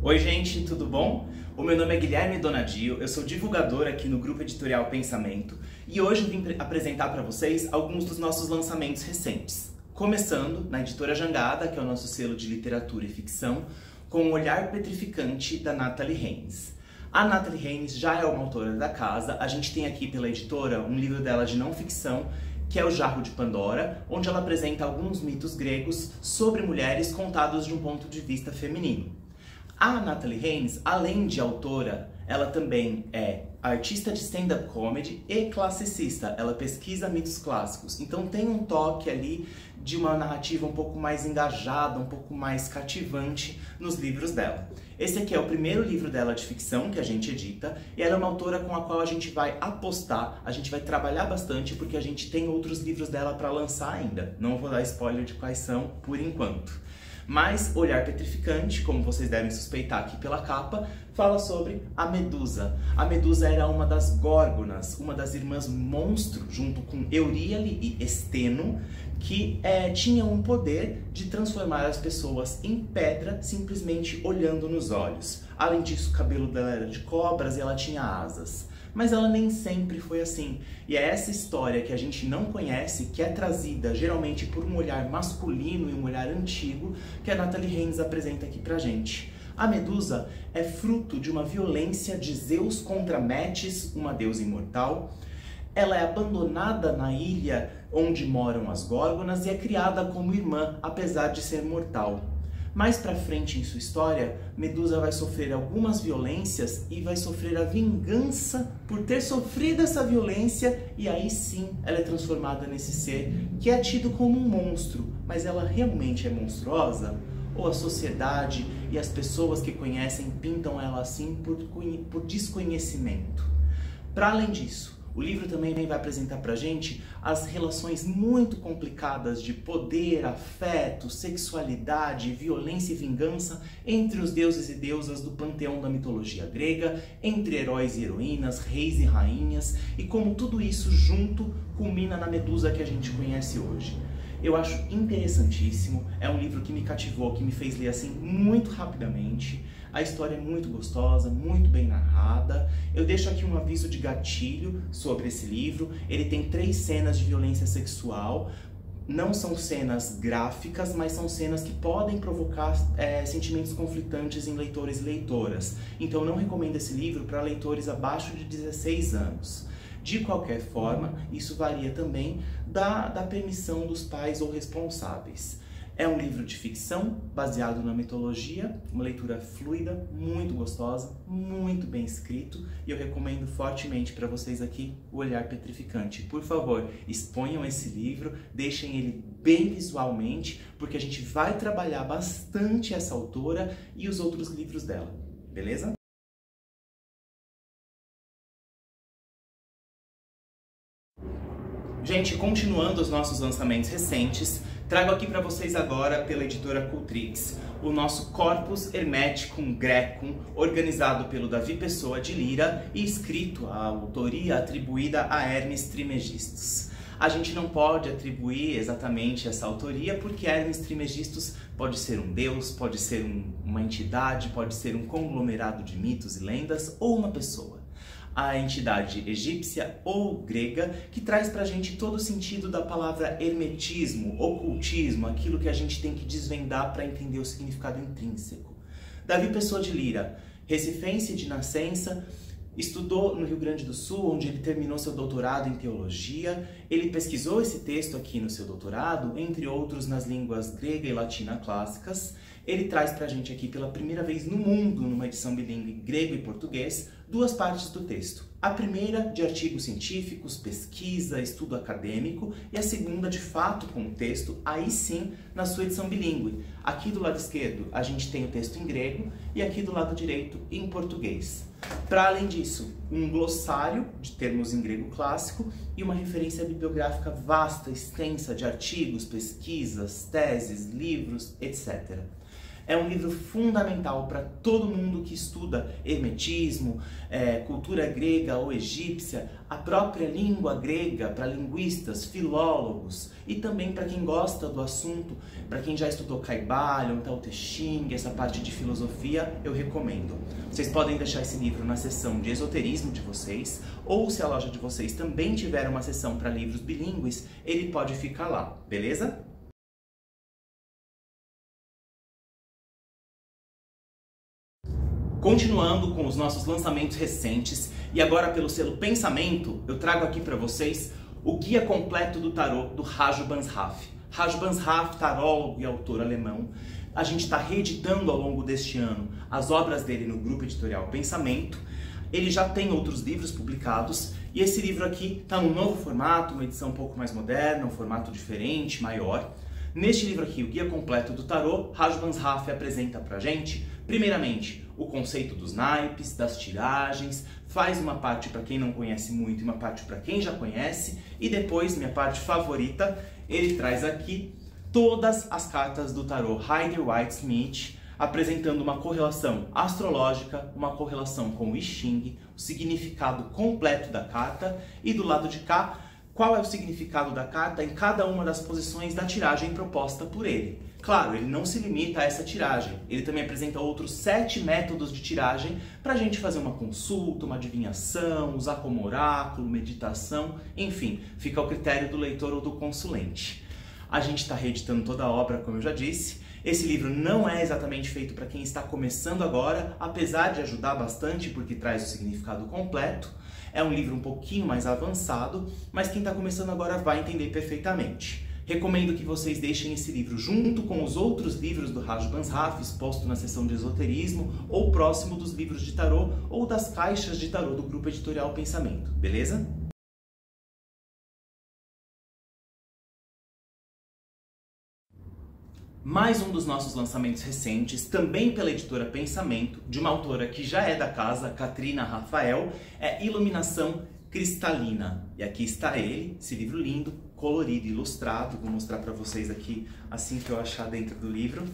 Oi gente, tudo bom? O meu nome é Guilherme Donadio, eu sou divulgador aqui no Grupo Editorial Pensamento e hoje eu vim apresentar para vocês alguns dos nossos lançamentos recentes. Começando na Editora Jangada, que é o nosso selo de literatura e ficção, com O Olhar Petrificante, da Natalie Haynes. A Natalie Haynes já é uma autora da casa, a gente tem aqui pela editora um livro dela de não ficção, que é O Jarro de Pandora, onde ela apresenta alguns mitos gregos sobre mulheres contados de um ponto de vista feminino. A Natalie Haynes, além de autora, ela também é artista de stand-up comedy e classicista. Ela pesquisa mitos clássicos, então tem um toque ali de uma narrativa um pouco mais engajada, um pouco mais cativante nos livros dela. Esse aqui é o primeiro livro dela de ficção que a gente edita, e ela é uma autora com a qual a gente vai apostar, a gente vai trabalhar bastante, porque a gente tem outros livros dela para lançar ainda. Não vou dar spoiler de quais são por enquanto. Mas Olhar Petrificante, como vocês devem suspeitar aqui pela capa, fala sobre a Medusa. A Medusa era uma das Górgonas, uma das irmãs monstro, junto com Euríale e Esteno, que tinham um poder de transformar as pessoas em pedra simplesmente olhando nos olhos. Além disso, o cabelo dela era de cobras e ela tinha asas. Mas ela nem sempre foi assim. E é essa história que a gente não conhece, que é trazida geralmente por um olhar masculino e um olhar antigo, que a Natalie Haynes apresenta aqui pra gente. A Medusa é fruto de uma violência de Zeus contra Metis, uma deusa imortal. Ela é abandonada na ilha onde moram as Górgonas e é criada como irmã, apesar de ser mortal. Mais pra frente em sua história, Medusa vai sofrer algumas violências e vai sofrer a vingança por ter sofrido essa violência, e aí sim ela é transformada nesse ser que é tido como um monstro. Mas ela realmente é monstruosa? Ou a sociedade e as pessoas que conhecem pintam ela assim por desconhecimento? Para além disso, o livro também vai apresentar pra gente as relações muito complicadas de poder, afeto, sexualidade, violência e vingança entre os deuses e deusas do panteão da mitologia grega, entre heróis e heroínas, reis e rainhas, e como tudo isso junto culmina na Medusa que a gente conhece hoje. Eu acho interessantíssimo, é um livro que me cativou, que me fez ler assim muito rapidamente. A história é muito gostosa, muito bem narrada. Eu deixo aqui um aviso de gatilho sobre esse livro. Ele tem 3 cenas de violência sexual. Não são cenas gráficas, mas são cenas que podem provocar sentimentos conflitantes em leitores e leitoras. Então eu não recomendo esse livro para leitores abaixo de 16 anos. De qualquer forma, isso varia também da permissão dos pais ou responsáveis. É um livro de ficção, baseado na mitologia, uma leitura fluida, muito gostosa, muito bem escrito, e eu recomendo fortemente para vocês aqui O Olhar Petrificante. Por favor, exponham esse livro, deixem ele bem visualmente, porque a gente vai trabalhar bastante essa autora e os outros livros dela, beleza? Gente, continuando os nossos lançamentos recentes, trago aqui para vocês agora, pela editora Cultrix, o nosso Corpus Hermeticum Grecum, organizado pelo Davi Pessoa de Lira e escrito, a autoria atribuída a Hermes Trismegistus. A gente não pode atribuir exatamente essa autoria porque Hermes Trismegistus pode ser um deus, pode ser uma entidade, pode ser um conglomerado de mitos e lendas ou uma pessoa. A entidade egípcia ou grega, que traz pra gente todo o sentido da palavra hermetismo, ocultismo, aquilo que a gente tem que desvendar para entender o significado intrínseco. Davi Pessoa de Lira, recifense de nascença, estudou no Rio Grande do Sul, onde ele terminou seu doutorado em teologia. Ele pesquisou esse texto aqui no seu doutorado, entre outros nas línguas grega e latina clássicas. Ele traz pra gente aqui pela primeira vez no mundo, numa edição bilíngue grego e português, 2 partes do texto. A primeira de artigos científicos, pesquisa, estudo acadêmico, e a segunda de fato com o texto, aí sim, na sua edição bilíngue. Aqui do lado esquerdo a gente tem o texto em grego e aqui do lado direito em português. Para além disso, um glossário de termos em grego clássico e uma referência bibliográfica vasta, extensa de artigos, pesquisas, teses, livros, etc. É um livro fundamental para todo mundo que estuda hermetismo, cultura grega ou egípcia, a própria língua grega, para linguistas, filólogos e também para quem gosta do assunto, para quem já estudou Caibalion, Tao Te Ching, essa parte de filosofia, eu recomendo. Vocês podem deixar esse livro na seção de esoterismo de vocês, ou se a loja de vocês também tiver uma seção para livros bilíngues, ele pode ficar lá, beleza? Continuando com os nossos lançamentos recentes, e agora pelo selo Pensamento, eu trago aqui para vocês o Guia Completo do Tarô do Raju Banshaf. Raju Banshaf, tarólogo e autor alemão. A gente está reeditando ao longo deste ano as obras dele no grupo editorial Pensamento. Ele já tem outros livros publicados, e esse livro aqui está num novo formato, uma edição um pouco mais moderna, um formato diferente, maior. Neste livro aqui, o Guia Completo do Tarô, Raju Banshaf apresenta pra gente, primeiramente, o conceito dos naipes, das tiragens, faz uma parte para quem não conhece muito e uma parte para quem já conhece, e depois, minha parte favorita, ele traz aqui todas as cartas do tarô Rider-Waite-Smith, apresentando uma correlação astrológica, uma correlação com o I Ching, o significado completo da carta, e do lado de cá, qual é o significado da carta em cada uma das posições da tiragem proposta por ele. Claro, ele não se limita a essa tiragem, ele também apresenta outros 7 métodos de tiragem para a gente fazer uma consulta, uma adivinhação, usar como oráculo, meditação, enfim, fica ao critério do leitor ou do consulente. A gente está reeditando toda a obra, como eu já disse. Esse livro não é exatamente feito para quem está começando agora, apesar de ajudar bastante porque traz o significado completo. É um livro um pouquinho mais avançado, mas quem está começando agora vai entender perfeitamente. Recomendo que vocês deixem esse livro junto com os outros livros do Raju Banshaf, exposto na seção de esoterismo, ou próximo dos livros de tarô ou das caixas de tarô do grupo editorial Pensamento, beleza? Mais um dos nossos lançamentos recentes, também pela editora Pensamento, de uma autora que já é da casa, Katrina Rafael, é Iluminação Cristalina. E aqui está ele, esse livro lindo, colorido e ilustrado. Vou mostrar para vocês aqui assim que eu achar dentro do livro.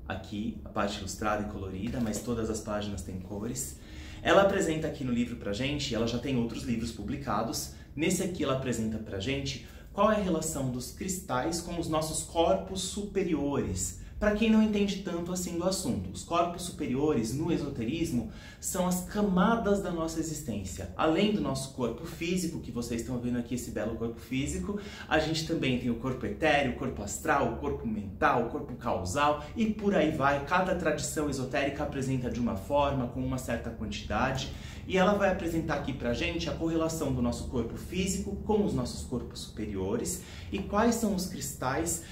Aqui a parte ilustrada e colorida, mas todas as páginas têm cores. Ela apresenta aqui no livro pra gente, ela já tem outros livros publicados. Nesse aqui ela apresenta pra gente qual é a relação dos cristais com os nossos corpos superiores. Para quem não entende tanto assim do assunto, os corpos superiores no esoterismo são as camadas da nossa existência. Além do nosso corpo físico, que vocês estão vendo aqui, esse belo corpo físico, a gente também tem o corpo etéreo, o corpo astral, o corpo mental, o corpo causal e por aí vai. Cada tradição esotérica apresenta de uma forma, com uma certa quantidade, e ela vai apresentar aqui pra gente a correlação do nosso corpo físico com os nossos corpos superiores e quais são os cristais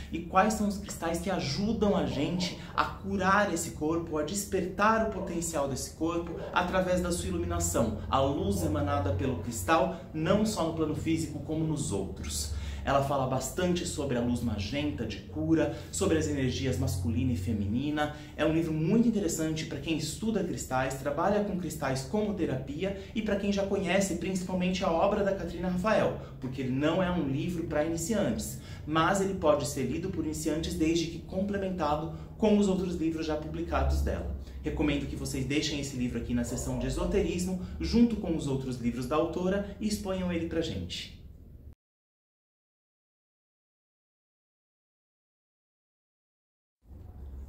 que ajudam a gente a curar esse corpo, a despertar o potencial desse corpo através da sua iluminação, a luz emanada pelo cristal, não só no plano físico como nos outros. Ela fala bastante sobre a luz magenta de cura, sobre as energias masculina e feminina. É um livro muito interessante para quem estuda cristais, trabalha com cristais como terapia e para quem já conhece principalmente a obra da Katrina Rafael, porque ele não é um livro para iniciantes, mas ele pode ser lido por iniciantes desde que complementado com os outros livros já publicados dela. Recomendo que vocês deixem esse livro aqui na seção de esoterismo, junto com os outros livros da autora, e exponham ele pra gente.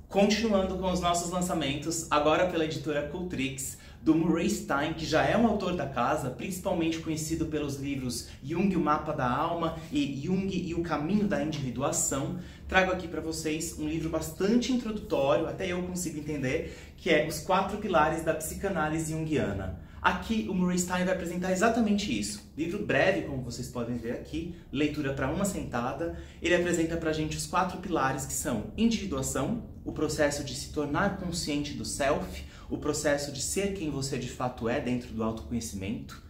Continuando com os nossos lançamentos, agora pela editora Cultrix, do Murray Stein, que já é um autor da casa, principalmente conhecido pelos livros Jung, o Mapa da Alma e Jung e o Caminho da Individuação. Trago aqui para vocês um livro bastante introdutório, até eu consigo entender, que é Os 4 Pilares da Psicanálise Junguiana. Aqui o Murray Stein vai apresentar exatamente isso. Livro breve, como vocês podem ver aqui, leitura para uma sentada. Ele apresenta pra gente os 4 pilares que são individuação, o processo de se tornar consciente do self, o processo de ser quem você de fato é dentro do autoconhecimento,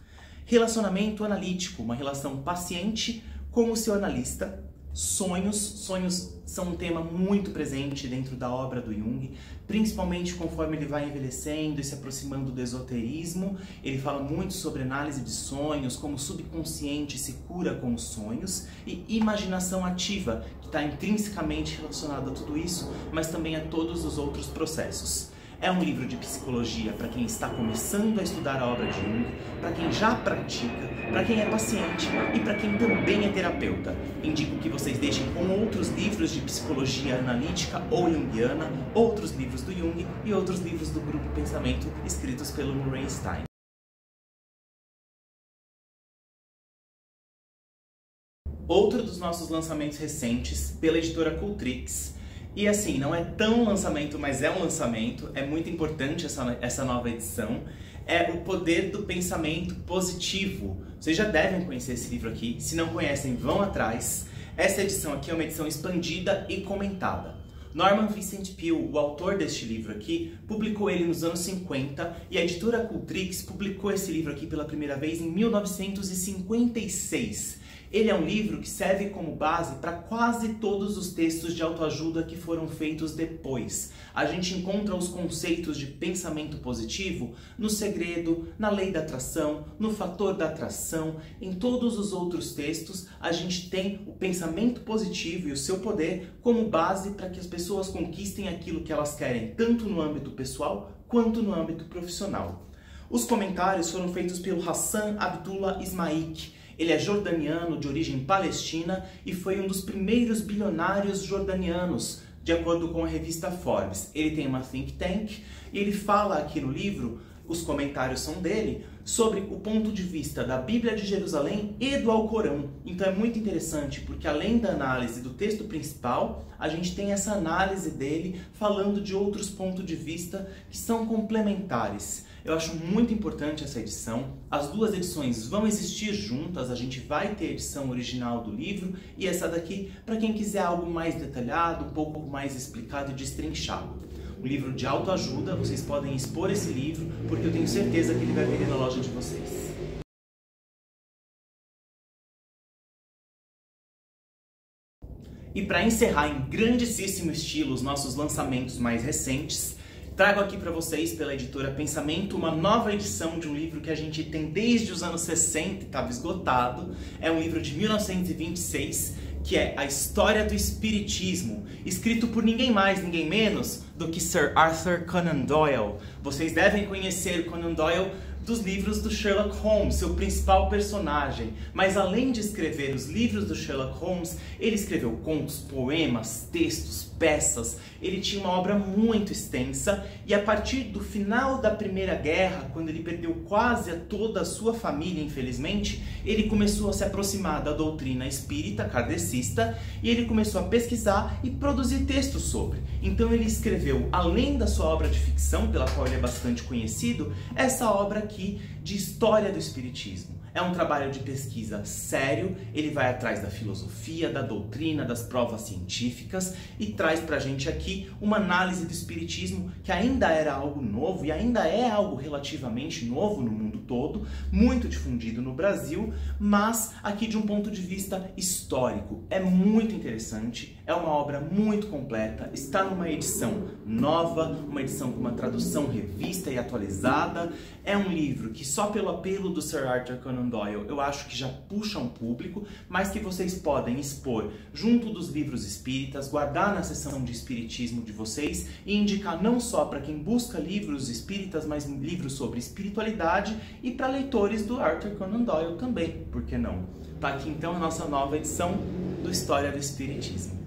relacionamento analítico, uma relação paciente com o seu analista, Sonhos são um tema muito presente dentro da obra do Jung, principalmente conforme ele vai envelhecendo e se aproximando do esoterismo. Ele fala muito sobre análise de sonhos, como o subconsciente se cura com os sonhos, e imaginação ativa, que está intrinsecamente relacionada a tudo isso, mas também a todos os outros processos. É um livro de psicologia para quem está começando a estudar a obra de Jung, para quem já pratica, para quem é paciente e para quem também é terapeuta. Indico que vocês deixem com outros livros de psicologia analítica ou junguiana, outros livros do Jung e outros livros do Grupo Pensamento escritos pelo Murray Stein. Outro dos nossos lançamentos recentes, pela editora Cultrix. E assim, não é tão lançamento, mas é um lançamento, é muito importante essa nova edição. É O Poder do Pensamento Positivo. Vocês já devem conhecer esse livro aqui, se não conhecem, vão atrás. Essa edição aqui é uma edição expandida e comentada. Norman Vincent Peale, o autor deste livro aqui, publicou ele nos anos 50 e a editora Cultrix publicou esse livro aqui pela primeira vez em 1956. Ele é um livro que serve como base para quase todos os textos de autoajuda que foram feitos depois. A gente encontra os conceitos de pensamento positivo no Segredo, na Lei da Atração, no Fator da Atração. Em todos os outros textos, a gente tem o pensamento positivo e o seu poder como base para que as pessoas conquistem aquilo que elas querem, tanto no âmbito pessoal quanto no âmbito profissional. Os comentários foram feitos pelo Hassan Abdullah Ismaik. Ele é jordaniano, de origem palestina, e foi um dos primeiros bilionários jordanianos, de acordo com a revista Forbes. Ele tem uma think tank e ele fala aqui no livro, os comentários são dele, sobre o ponto de vista da Bíblia de Jerusalém e do Alcorão. Então é muito interessante, porque além da análise do texto principal, a gente tem essa análise dele falando de outros pontos de vista que são complementares. Eu acho muito importante essa edição. As duas edições vão existir juntas, a gente vai ter a edição original do livro e essa daqui para quem quiser algo mais detalhado, um pouco mais explicado e destrinchado. Um livro de autoajuda, vocês podem expor esse livro, porque eu tenho certeza que ele vai vender na loja de vocês. E para encerrar em grandíssimo estilo os nossos lançamentos mais recentes, trago aqui para vocês, pela editora Pensamento, uma nova edição de um livro que a gente tem desde os anos 60 e estava esgotado. É um livro de 1926, que é A História do Espiritismo, escrito por ninguém mais, ninguém menos do que Sir Arthur Conan Doyle. Vocês devem conhecer Conan Doyle dos livros do Sherlock Holmes, seu principal personagem. Mas além de escrever os livros do Sherlock Holmes, ele escreveu contos, poemas, textos, peças. Ele tinha uma obra muito extensa e a partir do final da Primeira Guerra, quando ele perdeu quase toda a sua família, infelizmente, ele começou a se aproximar da doutrina espírita, kardecista, e ele começou a pesquisar e produzir textos sobre. Então ele escreveu, além da sua obra de ficção, pela qual ele é bastante conhecido, essa obra aqui de história do espiritismo. É um trabalho de pesquisa sério, ele vai atrás da filosofia, da doutrina, das provas científicas e traz pra gente aqui uma análise do espiritismo que ainda era algo novo e ainda é algo relativamente novo no mundo todo, muito difundido no Brasil, mas aqui de um ponto de vista histórico. É muito interessante, é uma obra muito completa, está numa edição nova, uma edição com uma tradução revista e atualizada. É um livro que só pelo apelo do Sir Arthur Conan Doyle eu acho que já puxa um público, mas que vocês podem expor junto dos livros espíritas, guardar na seção de espiritismo de vocês e indicar não só para quem busca livros espíritas, mas livros sobre espiritualidade e para leitores do Arthur Conan Doyle também, por que não? Tá aqui então a nossa nova edição do História do Espiritismo.